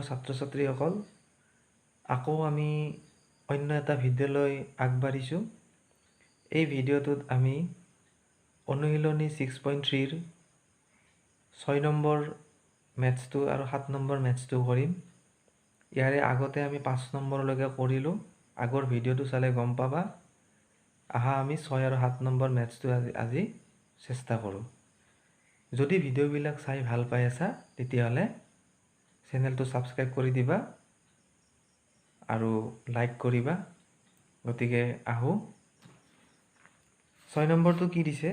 ছাত্ৰ ছাত্ৰীসকল, আকৌ আমি অন্য এটা ভিডিঅ'লৈ আগবাঢ়িছোঁ। এই ভিডিঅ'টোত আমি অনুশীলনী 6.3ৰ 6 নম্বৰ মেথছটো আৰু 7 নম্বৰ মেথছটো কৰিম। ইয়াৰে আগতে আমি 5 নম্বৰলৈকে কৰিলোঁ। আগৰ ভিডিঅ'টো চালে গম পাবা। আহা আমি 6 আৰু 7 নম্বৰ মেথছটো আজি চেষ্টা কৰোঁ। যদি ভিডিঅ'বিলাক চাই ভাল পাই আছা তেতিয়াহ'লে চেনেলটো ছাবস্ক্ৰাইব কৰি দিবা আৰু লাইক কৰিবা। গতিকে আহোঁ। 6 নম্বৰটো কি দিছে?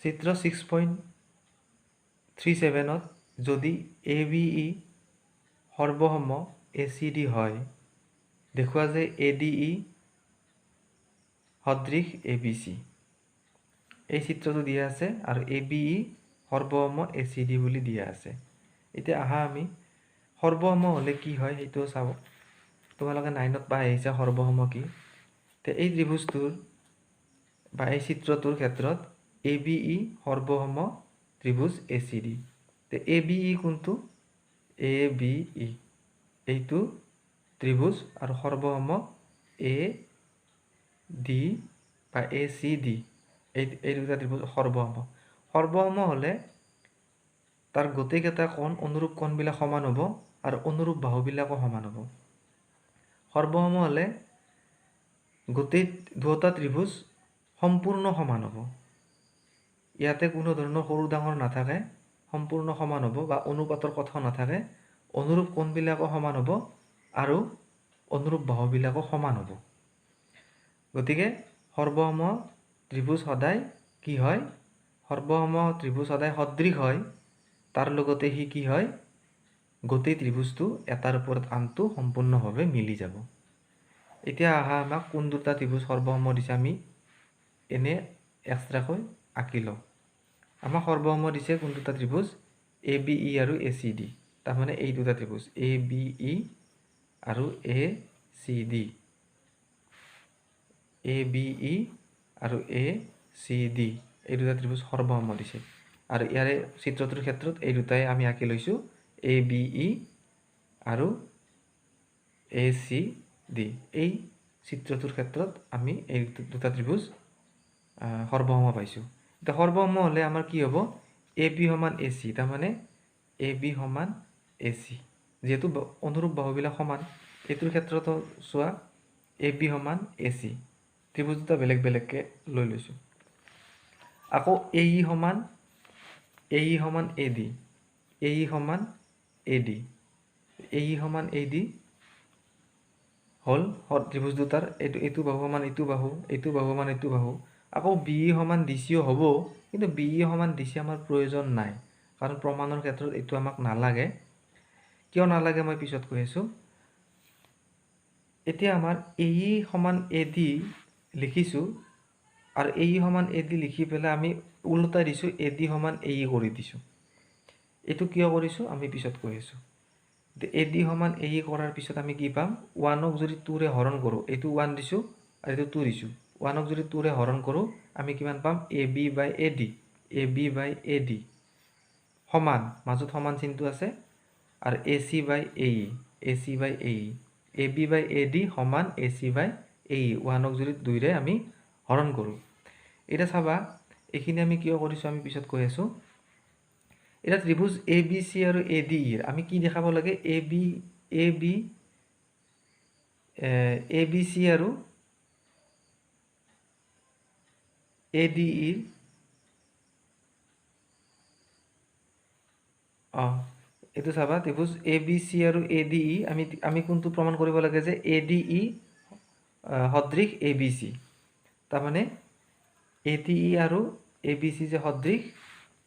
চিত্ৰ 6.37ত যদি ABE সৰ্বসম ACD হয়, দেখুওৱা যে ADE সদৃশ ABC। এই চিত্ৰটো দিয়া আছে আৰু ABE সৰ্বসম ACD বুলি দিয়া আছে। এতিয়া আহা আমি সৰ্বসম হ'লে কি হয় সেইটো চাব। তোমালোকে 9ত পাই আহিছা সৰ্বসম কি। তে এই ত্ৰিভুজটোৰ বা এই চিত্ৰটোৰ ক্ষেত্ৰত ABE সৰ্বসম ত্ৰিভুজ ACD। তে ABE কোনটো? ABE এইটো ত্ৰিভুজ আৰু সৰ্বসম AD বা ACD এই দুটা ত্ৰিভুজ সৰ্বসম। সৰ্বসম হ'লে তাৰ গোটেইকেইটা কোণ অনুৰূপ কোণবিলাক সমান হ'ব আৰু অনুৰূপ বাহুবিলাকো সমান হ'ব। সৰ্বসম হ'লে গোটেই দুয়োটা ত্ৰিভুজ সম্পূৰ্ণ সমান হ'ব। ইয়াতে কোনো ধৰণৰ সৰু ডাঙৰ নাথাকে, সম্পূৰ্ণ সমান হ'ব বা অনুপাতৰ কথাও নাথাকে। অনুৰূপ কোণবিলাকো সমান হ'ব আৰু অনুৰূপ বাহুবিলাকো সমান হ'ব। গতিকে সৰ্বসম ত্ৰিভুজ সদায় কি হয়? সৰ্বসম ত্ৰিভুজ সদায় সদৃশ হয়। তাৰ লগতে সি কি হয়? গোটেই ত্ৰিভুজটো এটাৰ ওপৰত আনটো সম্পূৰ্ণভাৱে মিলি যাব। এতিয়া আহা আমাক কোন দুটা ত্ৰিভুজ সৰ্বসম দিছে আমি এনে এক্সট্ৰাকৈ আঁকি লওঁ। আমাক সৰ্বসম দিছে কোন দুটা ত্ৰিভুজ? ABE আৰু ACD। তাৰমানে এই দুটা ত্ৰিভুজ ABE আৰু ACD। ABE আৰু ACD এই দুটা ত্ৰিভুজ সৰ্বসম দিছে। আৰু ইয়াৰে চিত্ৰটোৰ ক্ষেত্ৰত এই দুটাই আমি আঁকি লৈছোঁ ABE আৰু ACD। এই চিত্ৰটোৰ ক্ষেত্ৰত আমি এই দুটা ত্ৰিভুজ সৰ্বসম পাইছোঁ। এতিয়া সৰ্বসম হ'লে আমাৰ কি হ'ব? AB সমান AC। তাৰমানে AB সমান AC। যিহেতু অনুৰূপ বাহুবিলাক সমান, এইটোৰ ক্ষেত্ৰতো চোৱা AB সমান AC। ত্ৰিভুজ দুটা বেলেগ বেলেগকৈ লৈ লৈছোঁ। আকৌ AE সমান AD। AE সমান AD। AE সমান AD হ'ল ত্ৰিভুজ দুটাৰ এইটো বাহু সমান এইটো বাহু, এইটো বাহু সমান এইটো বাহু। আকৌ BE সমান DCও হ'ব, কিন্তু BE সমান DC আমাৰ প্ৰয়োজন নাই, কাৰণ প্ৰমাণৰ ক্ষেত্ৰত এইটো আমাক নালাগে। কিয় নালাগে মই পিছত কৈ আছোঁ। এতিয়া আমাৰ AE সমান AD লিখিছোঁ আৰু AE সমান AD লিখি পেলাই আমি ওলোটাই দিছোঁ AD সমান AE কৰি দিছোঁ। এইটো কিয় কৰিছোঁ আমি পিছত কৈ আছোঁ। AD সমান AE কৰাৰ পিছত আমি কি পাম? 1ক যদি 2ৰে হৰণ কৰোঁ, এইটো 1 দিছোঁ আৰু এইটো 2 দিছোঁ। 1ক যদি 2ৰে হৰণ কৰোঁ আমি কিমান পাম? AB বাই AD। AB বাই AD সমান, মাজত সমান চিনটো আছে, আৰু AC বাই AE। AC বাই AE। AB বাই AD সমান AC বাই AE। 1ক যদি 2ৰে আমি হৰণ কৰোঁ। এতিয়া চাবা এইখিনি আমি কিয় কৰিছোঁ আমি পিছত কৈ আছোঁ। এতিয়া ত্ৰিভুজ ABC আৰু ADE আমি কি দেখাব লাগে? ABC আৰু ADE এইটো চাবা ত্ৰিভুজ ABC আৰু ADE আমি কোনটো প্ৰমাণ কৰিব লাগে যে ADE সদৃশ ABC। তাৰমানে ADE আৰু ABC যে সদৃশ,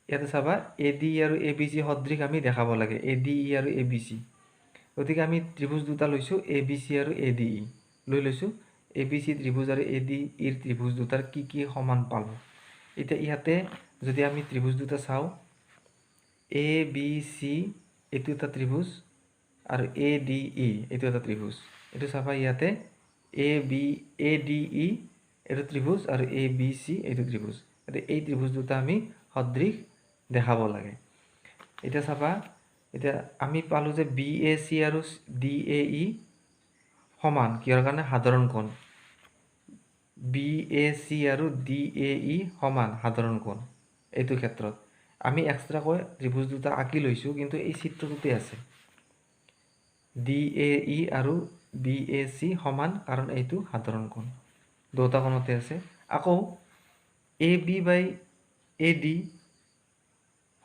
ইয়াতে চাবা ADE আৰু ABC সদৃশ আমি দেখাব লাগে, ADE আৰু ABC। গতিকে আমি ত্ৰিভুজ দুটা লৈছোঁ ABC আৰু ADE লৈ লৈছোঁ। ABC ত্ৰিভুজ আৰু ADE ত্ৰিভুজ দুটাৰ কি কি সমান পালোঁ। এতিয়া ইয়াতে যদি আমি ত্ৰিভুজ দুটা চাওঁ, ABC এইটো এটা ত্ৰিভুজ আৰু ADE এইটো এটা ত্ৰিভুজ। এইটো চাবা ইয়াতে ADE এইটো ত্ৰিভুজ আৰু ABC এইটো ত্ৰিভুজ। এই ত্ৰিভুজ দুটা আমি সদৃশ দেখাব লাগে। এতিয়া চাবা এতিয়া আমি পালোঁ যে BAC আৰু DAE সমান, কিহৰ কাৰণে? সাধাৰণ কোণ। BAC আৰু DAE সমান সাধাৰণ কোণ। এইটো ক্ষেত্ৰত আমি এক্সট্ৰাকৈ ত্ৰিভুজ দুটা আঁকি লৈছোঁ, কিন্তু এই চিত্ৰটোতে আছে। DAE আৰু BAC সমান, কাৰণ এইটো সাধাৰণ কোণ, দুটা কোণতে আছে। আকৌ AB বাই AD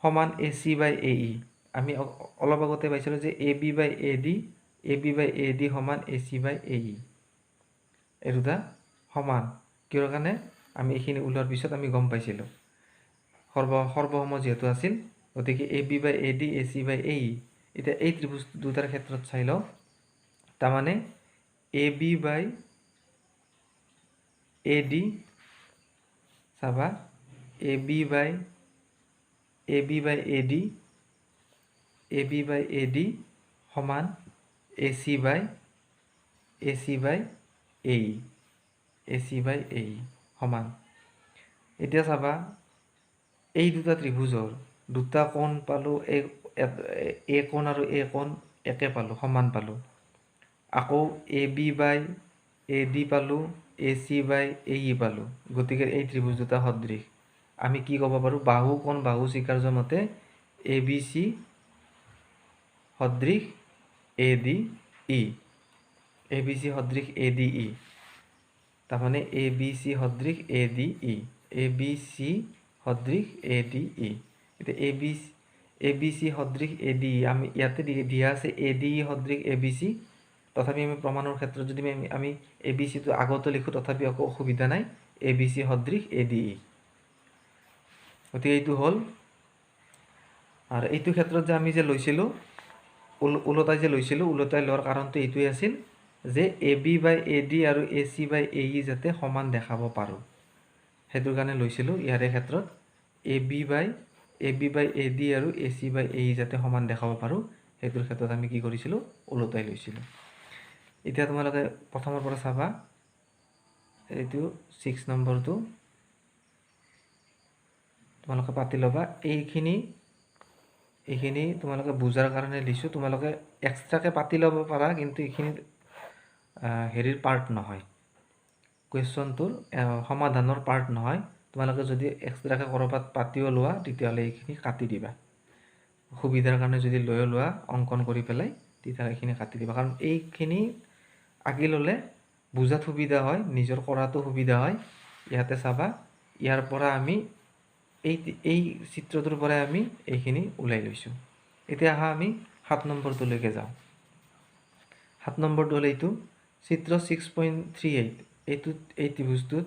সমান AC বাই AE। আমি অলপ আগতে পাইছিলোঁ যে AB বাই AD সমান AC বাই AE। এই দুটা সমান, কিহৰ কাৰণে? আমি এইখিনি ওলোৱাৰ পিছত আমি গম পাইছিলোঁ, সৰ্বসম যিহেতু আছিল, গতিকে AB বাই AD AC বাই AE। এতিয়া এই ত্ৰিভুজ দুটাৰ ক্ষেত্ৰত চাই লওঁ। তাৰমানে AB বাই AD চাবা, AB বাই AD সমান AC বাই AE সমান। এতিয়া চাবা, এই দুটা ত্ৰিভুজৰ দুটা কোণ পালোঁ, A কোণ আৰু A কোণ একে পালোঁ, সমান পালোঁ। আকৌ AB বাই AD পালোঁ, AC বাই AE পালোঁ। গতিকে এই ত্ৰিভুজ দুটা সদৃশ। আমি কি ক'ব পাৰোঁ? বাহু কোণ বাহু স্বীকাৰ্য মতে ABC সদৃশ ADE। ABC সদৃশ ADE। তাৰমানে ABC সদৃশ ADE। ABC সদৃশ ADE। এতিয়া ABC সদৃশ ADE, আমি ইয়াতে দিয়া আছে ADE সদৃশ ABC। তথাপি আমি প্ৰমাণৰ ক্ষেত্ৰত যদি আমি ABCটো আগতে লিখোঁ, তথাপি একো অসুবিধা নাই। ABC সদৃশ ADE। গতিকে এইটো হ'ল। আৰু এইটো ক্ষেত্ৰত যে আমি যে লৈছিলোঁ, ওলোটাই যে লৈছিলোঁ, ওলোটাই লোৱাৰ কাৰণটো এইটোৱে আছিল যে AB বাই AD আৰু AC বাই AE যাতে সমান দেখাব পাৰোঁ, সেইটোৰ কাৰণে লৈছিলোঁ। ইয়াৰে ক্ষেত্ৰত AB বাই AD আৰু AC বাই AE যাতে সমান দেখাব পাৰোঁ, সেইটোৰ ক্ষেত্ৰত আমি কি কৰিছিলোঁ? ওলোটাই লৈছিলোঁ। এতিয়া তোমালোকে প্ৰথমৰ পৰা চাবা, এইটো 6 নম্বৰটো তোমালোকে পাতি ল'বা। এইখিনি তোমালোকে বুজাৰ কাৰণে দিছোঁ, তোমালোকে এক্সট্ৰাকৈ পাতি ল'ব পাৰা, কিন্তু এইখিনি হেৰিৰ পাৰ্ট নহয়, কুৱেশ্যনটোৰ সমাধানৰ পাৰ্ট নহয়। তোমালোকে যদি এক্সট্ৰাকৈ ক'ৰবাত পাতিও লোৱা, তেতিয়াহ'লে এইখিনি কাটি দিবা। সুবিধাৰ কাৰণে যদি লৈও লোৱা অংকন কৰি পেলাই, তেতিয়াহ'লে এইখিনি কাটি দিবা। কাৰণ এইখিনি আঁকি ল'লে বুজাত সুবিধা হয়, নিজৰ কৰাটো সুবিধা হয়। ইয়াতে চাবা, ইয়াৰ পৰা আমি এই চিত্ৰটোৰ পৰাই আমি এইখিনি ওলাই লৈছোঁ। এতিয়া আহা আমি 7 নম্বৰটোলৈকে যাওঁ। 7 নম্বৰটো হ'ল এইটো চিত্ৰ 6.38। এই ত্ৰিভুজটোত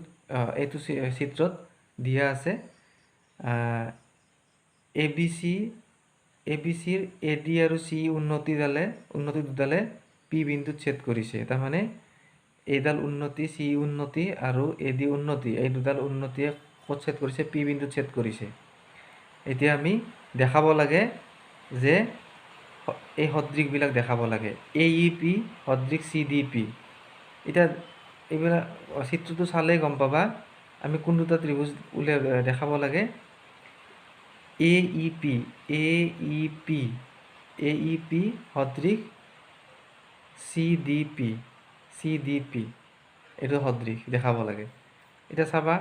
এইটো চিত্ৰত দিয়া আছে ABCৰ AD আৰু C উন্নতি দুডালে P বিন্দুত ছেদ কৰিছে। তাৰমানে এইডাল উন্নতি, C উন্নতি আৰু AD উন্নতি, এই দুডাল উন্নতিয়ে ক'ত ছেদ কৰিছে? P বিন্দুত ছেদ কৰিছে। এতিয়া আমি দেখাব লাগে যে এই সদৃশবিলাক দেখাব লাগে। AEP সদৃশ CDP। এতিয়া এইবিলাক চিত্ৰটো চালেই গম পাবা আমি কোন দুটা ত্ৰিভুজ দেখাব লাগে। AEP সদৃশ CDP এইটো সদৃশ দেখাব লাগে। এতিয়া চাবা,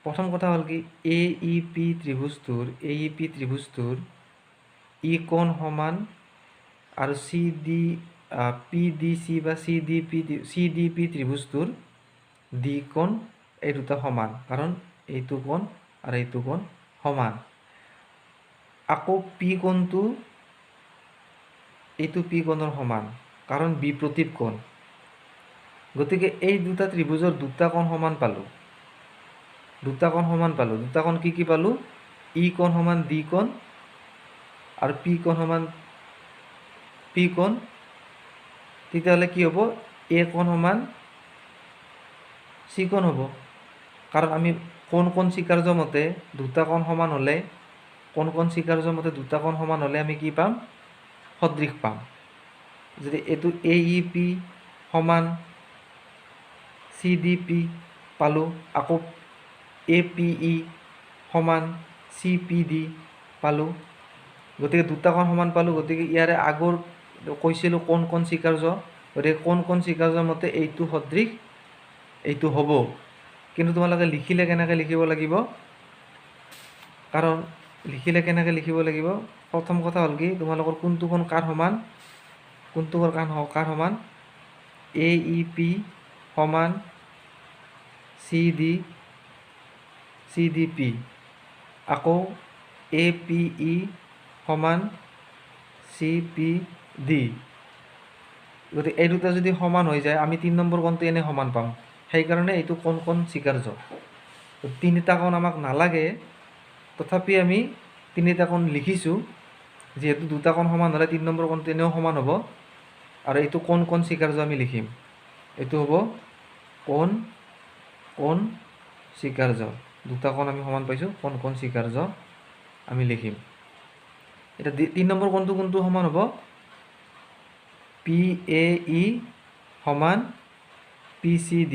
প্ৰথম কথা হ'ল কি, AEP ত্ৰিভুজটোৰ ই কোণ সমান আৰু PDC বা CDP ত্ৰিভুজটোৰ D কোণ এই দুটা সমান, কাৰণ এইটো কোণ আৰু এইটো কোণ সমান। আকৌ P কোণটো এইটো P কোণৰ সমান, কাৰণ বিপৰীত কোণ। গতিকে এই দুটা ত্ৰিভুজৰ দুটা কোণ সমান পালোঁ। দুটা কোণ কি কি পালোঁ? E কোণ সমান D কোণ আৰু P কোণ সমান P কোণ। তেতিয়াহ'লে কি হ'ব? A কোণ সমান C কোণ হ'ব। কাৰণ আমি কোণ স্বীকাৰ্য মতে দুটা কোণ সমান হ'লে আমি কি পাম? সদৃশ পাম। যদি এইটো AEP সমান CDP পালোঁ, আকৌ APE সমান CPD পালোঁ। গতিকে দুটা কোণ সমান পালোঁ। গতিকে ইয়াৰে আগৰ কৈছিলোঁ কোন কোন স্বীকাৰ্য, গতিকে কোন কোন স্বীকাৰ্যৰ মতে এইটো সদৃশ এইটো হ'ব। কিন্তু তোমালোকে লিখিলে কেনেকৈ লিখিব লাগিব, কাৰণ লিখিলে কেনেকৈ লিখিব লাগিব, প্ৰথম কথা হ'ল কি তোমালোকৰ কোনটো কোণ কাৰ সমান, কোনটো কোণ কাৰ সমান, AEP সমান CDP, আকৌ APE সমান CPD। গতিকে এই দুটা যদি সমান হৈ যায় আমি 3 নম্বৰ কোণটো এনে সমান পাম। সেইকাৰণে এইটো কোন কোণ স্বীকাৰ্য। তিনিটা কোণ আমাক নালাগে, তথাপি আমি তিনিটা কোণ লিখিছোঁ, যিহেতু দুটা কোণ সমান হ'লে 3 নম্বৰ কোণটো এনেও সমান হ'ব। আৰু এইটো কোন কোণ স্বীকাৰ্য আমি লিখিম, এইটো হ'ব কোন কোণ স্বীকাৰ্য। দুটা কোণ আমি সমান পাইছোঁ, কোন কোণ স্বীকাৰ্য আমি লিখিম। এতিয়া 3 নম্বৰ কোণটো কোনটো সমান হ'ব, PAE সমান PCD।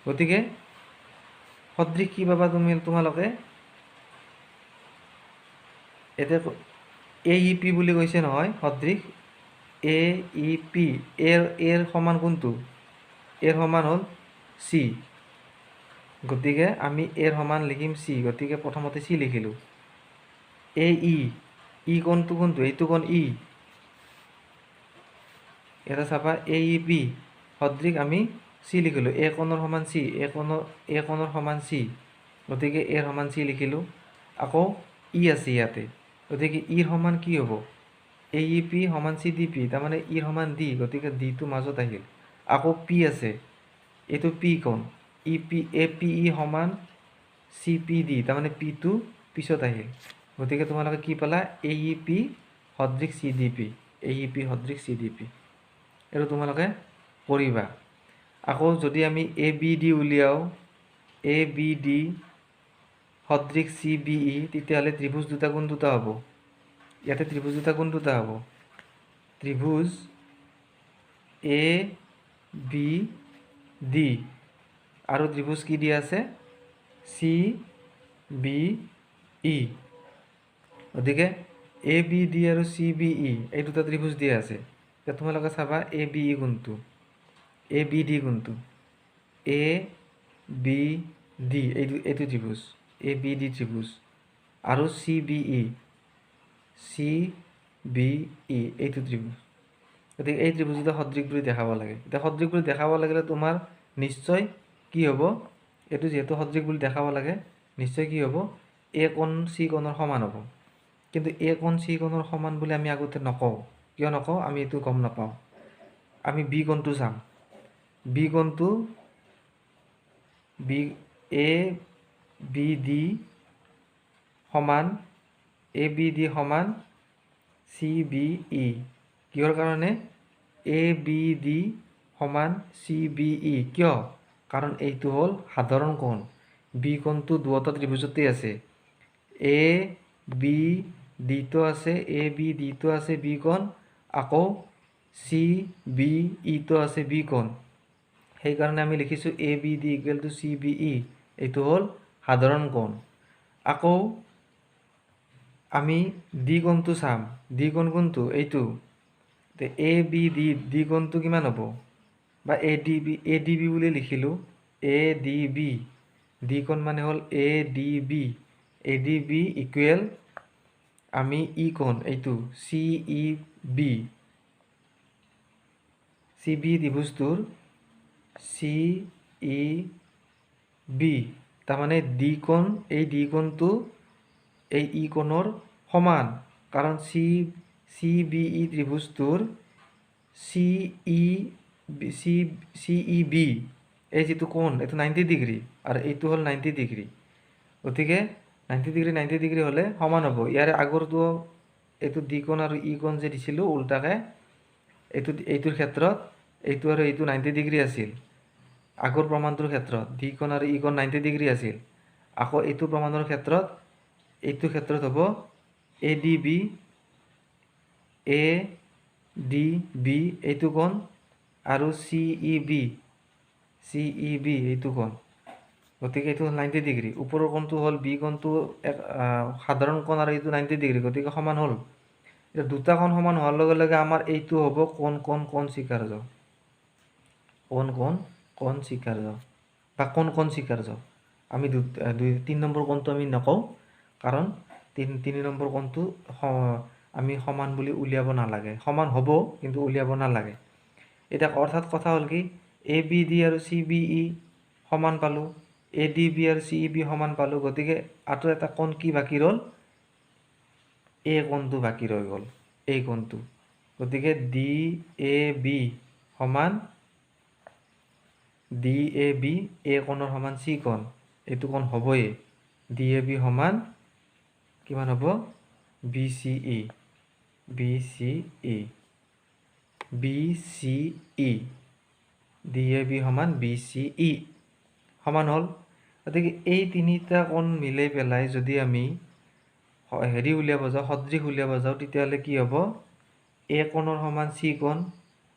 গতিকে সদৃশ কি পাবা তোমালোকে, এতিয়া AEP বুলি কৈছে নহয় সদৃশ, AEP এৰ সমান কোনটো, এৰ সমান হ'ল C। গতিকে আমি এৰ সমান লিখিম C। গতিকে প্ৰথমতে C লিখিলোঁ। AE কোণটো কোনটো, এইটো কোণ E। এটা চাবা AEP সদৃশ আমি C লিখিলোঁ, A কোণৰ সমান C, A কোণৰ সমান C। গতিকে এৰ সমান C লিখিলোঁ। আকৌ E আছে ইয়াতে, গতিকে ইৰ সমান কি হ'ব, AEP সমান CDP, তাৰমানে ইৰ সমান D, গতিকে Dটো মাজত আহিল। আকৌ P আছে, এইটো P কোণ, APE সমান CPD, তাৰমানে Pটো পিছত আহিল। গতিকে তোমালোকে কি পালা, AEP সদৃশ CDP, AEP সদৃশ CDP। এইটো তোমালোকে কৰিবা। আকৌ যদি আমি ABD উলিয়াওঁ, ABD সদৃশ CBE, তেতিয়াহ'লে ত্ৰিভুজ দুটা কোন দুটা হ'ব, ইয়াতে ত্ৰিভুজ দুটা কোন দুটা হ'ব, ত্ৰিভুজ ABD আৰু ত্ৰিভুজ কি দিয়া আছে, CBE। গতিকে ABD আৰু CBE এই দুটা ত্ৰিভুজ দিয়া আছে। এতিয়া তোমালোকে চাবা ABE কোনটো, ABD কোনটো, ABD এইটো ত্ৰিভুজ, ABD ত্ৰিভুজ। আৰু CBE এইটো ত্ৰিভুজ। গতিকে এই ত্ৰিভুজ দুটা সদৃশ বুলি দেখাব লাগে। এতিয়া সদৃশ বুলি দেখাব লাগিলে তোমাৰ নিশ্চয় কি হ'ব, এইটো যিহেতু সদৃশ বুলি দেখাব লাগে, নিশ্চয় কি হ'ব, A কোণ C কোণৰ সমান হ'ব। কিন্তু A কোণ C কোণৰ সমান বুলি আমি আগতে নকওঁ, কিয় নকওঁ আমি এইটো গম নাপাওঁ। আমি B কোণটো চাম, B কোণটো ABD সমান CBE। কিহৰ কাৰণে, ABD সমান CBE কিয়, কাৰণ এইটো হ'ল সাধাৰণ কোণ। B কোণটো দুয়োটা ত্ৰিভুজতেই আছে, ABDটো আছে, ABDটো আছে B কোণ, আকৌ CBEটো আছে B কোণ। সেইকাৰণে আমি লিখিছোঁ ABD ইকুৱেল টু CBE, এইটো হ'ল সাধাৰণ কোণ। আকৌ আমি D কোণটো চাম, D কোণ কোনটো, এইটো ABD D কোণটো কিমান হ'ব, বা ADB বুলি লিখিলোঁ, ADB D কোণ মানে হ'ল ADB ইকুৱেল আমি E কোণ এইটো CEB, CB ত্ৰিভুজটোৰ CEB, তাৰমানে D কোণ, এই D কোণটো এই E কোণৰ সমান, কাৰণ CBE ত্ৰিভুজটোৰ CEB এই যিটো কোণ এইটো 90 ডিগ্ৰী আৰু এইটো হ'ল 90 ডিগ্ৰী। গতিকে 90 ডিগ্ৰী হ'লে সমান হ'ব। ইয়াৰে আগৰটো এইটো D কোণ আৰু E কোণ যে দিছিলোঁ উল্টাকৈ, এইটোৰ ক্ষেত্ৰত এইটো আৰু এইটো 90 ডিগ্ৰী আছিল। আগৰ প্ৰমাণটোৰ ক্ষেত্ৰত D কোণ আৰু E কোণ 90 ডিগ্ৰী আছিল। আকৌ এইটো প্ৰমাণৰ ক্ষেত্ৰত হ'ব ADB এইটো কোণ আৰু CEB এইটো কোণ। গতিকে এইটো 90 ডিগ্ৰী। ওপৰৰ কোণটো হ'ল বি কোণটো সাধাৰণ কোণ আৰু এইটো 90 ডিগ্ৰী, গতিকে সমান হ'ল। এতিয়া দুটা কোণ সমান হোৱাৰ লগে লগে আমাৰ এইটো হ'ব কোণ স্বীকাৰ্য। কোণ স্বীকাৰ্য বা কোণ স্বীকাৰ্য। আমি 3 নম্বৰ কোণটো আমি নকওঁ, কাৰণ 3 নম্বৰ কোণটো আমি সমান বুলি উলিয়াব নালাগে। সমান হ'ব কিন্তু উলিয়াব নালাগে। এতিয়া অৰ্থাৎ কথা হ'ল কি, এ বি ডি আৰু চি বি ই সমান পালোঁ, এ ডি বি আৰু চি ই বি সমান পালোঁ। গতিকে আৰু এটা কোণ কি বাকী ৰ'ল? এ কোণটো বাকী ৰৈ গ'ল, এই কোণটো। গতিকে ডি এ বি সমান ডি এ বি, এ কোণৰ সমান চি কোণ, এইটো কোণ হ'বই। ডি এ বি সমান কিমান হ'ব? B C E, B C E, B C E, D A B সমান বি চি ই সমান হ'ল। গতিকে এই তিনিটা কোণ মিলাই পেলাই যদি আমি হেৰি উলিয়াব যাওঁ, সদৃশ উলিয়াব যাওঁ, তেতিয়াহ'লে কি হ'ব? এ কোণৰ সমান চি কোণ,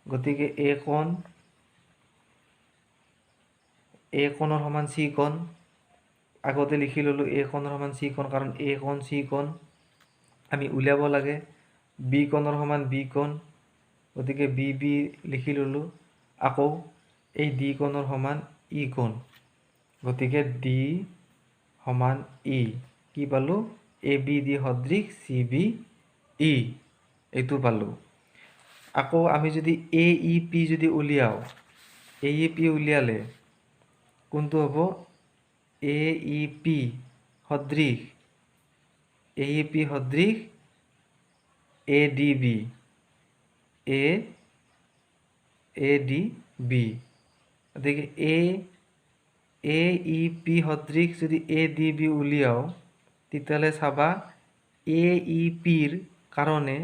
গতিকে এ কোণৰ সমান চি কোণ। আগতে লিখি ল'লোঁ এ কোণৰ সমান চি কোণ, কাৰণ এ কোণ চি কোণ আমি উলিয়াব লাগে। বি কোণৰ সমান বি কোণ, গতিকে বি বি লিখি ল'লোঁ। আকৌ এই ডি কোণৰ সমান ই কোণ, গতিকে ডি সমান ই। কি পালোঁ? এ বি ডি সদৃশ চি বি ই, এইটো পালোঁ। আকৌ আমি যদি এ ই পি যদি উলিয়াওঁ, এ ই পি উলিয়ালে কোনটো হ'ব? এ ই পি সদৃশ, এ ই পি সদৃশ A D B, A D B. গতিকে এ ই পি সদৃশ যদি এ ডি বি উলিয়াওঁ, তেতিয়াহ'লে চাবা এ ই পিৰ কাৰণে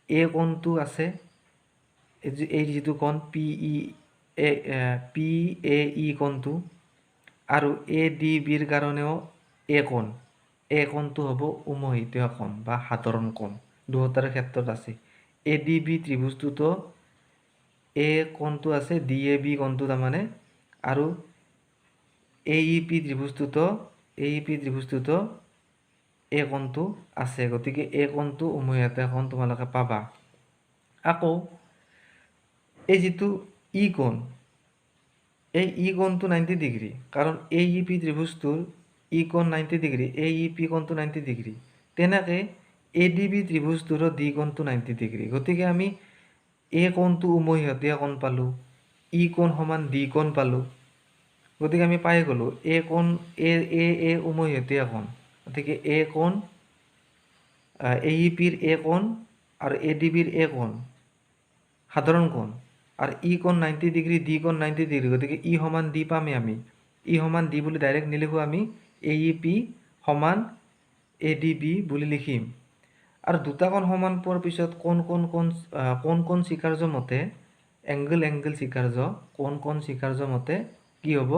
এ কোণটো আছে, এই যিটো কোণ পি এ ই কোণটো, আৰু এ ডি বিৰ কাৰণেও এ কোণটো হ'ব উমৈহতীয়া কোণ বা সাধাৰণ কোণ, দুয়োটাৰ ক্ষেত্ৰত আছে। এ ডি বি ত্ৰিভুজটোতো এ কোণটো আছে, ডি এ বি কোণটো তাৰমানে, আৰু এ ই পি ত্ৰিভুজটোতো এ কোণটো আছে। গতিকে এ কোণটো উমৈহতীয়া কোণ তোমালোকে পাবা। আকৌ এই যিটো ই কোণ, এই ই কোণটো 90 ডিগ্ৰী, কাৰণ এ ই পি ত্ৰিভুজটোৰ ই কোণ 90 ডিগ্ৰী, এ ই পি কোণটো 90 ডিগ্ৰী। তেনেকৈ এ ডি বি ত্ৰিভুজটোৰো ডি কোণটো 90 ডিগ্ৰী। গতিকে আমি এ কোণটো উমৈহতীয়া কোণ পালোঁ, ই কোণ সমান ডি কোণ পালোঁ। গতিকে আমি পাই গ'লোঁ এ কোণ এ উমৈহতীয়া কোণ। গতিকে এ কোণ, এ ই পিৰ এ কোণ আৰু এ ডি বিৰ এ কোণ সাধাৰণ কোণ, আৰু ই কোণ 90 ডিগ্ৰী, ডি কোণ 90 ডিগ্ৰী। গতিকে ই সমান ডি পামেই আমি। ই সমান ডি বুলি ডাইৰেক্ট নিলিখোঁ, আমি এ ই পি সমান এ ডি বি বুলি লিখিম। আৰু দুটা কোণ সমান পোৱাৰ পিছত কোণ স্বীকাৰ্য মতে, এংগল স্বীকাৰ্য, কোণ স্বীকাৰ্য মতে কি হ'ব?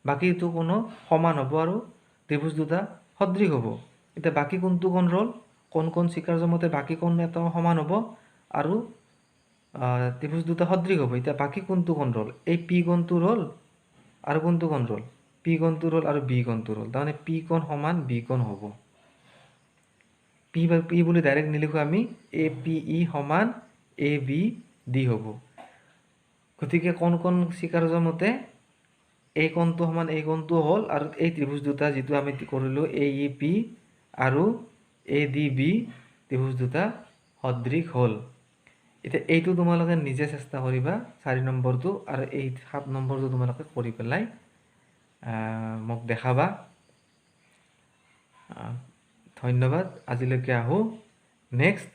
বাকীটো কোনো সমান হ'ব আৰু ত্ৰিভুজ দুটা সদৃশ হ'ব। এতিয়া বাকী কোনটো কোণ ৰ'ল? কোণ স্বীকাৰ্য মতে বাকী কোণ এটা সমান হ'ব আৰু ত্ৰিভুজ দুটা সদৃশ হ'ব। এতিয়া বাকী কোনটো কোণ ৰ'ল? এই পি কোণটো ৰ'ল আৰু কোনটো কোণ ৰ'ল? পি কোণটো ৰ'ল আৰু বি কোণটো ৰ'ল। তাৰমানে পি কোণ সমান বি কোণ হ'ব। পি বুলি ডাইৰেক্ট নিলিখোঁ আমি, এ পি ই সমান এ বি ডি হ'ব। গতিকে কোণ স্বীকাৰ্য মতে এই কোণটো সমান এই কোণটো হ'ল, আৰু এই ত্ৰিভুজ দুটা যিটো আমি কৰিলোঁ এ ই পি আৰু এ ডি বি ত্ৰিভুজ দুটা সদৃশ হ'ল। এতিয়া এইটো তোমালোকে নিজে চেষ্টা কৰিবা, 4 নম্বৰটো, আৰু এই 7 নম্বৰটো তোমালোকে কৰি পেলাই মোক দেখাবা। ধন্যবাদ। আজিলৈকে আহোঁ। নেক্সট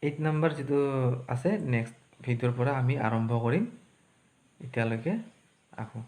8 নম্বৰ যিটো আছে, নেক্সট ভিডিঅ'ৰ পৰা আমি আৰম্ভ কৰিম। এতিয়ালৈকে আহোঁ।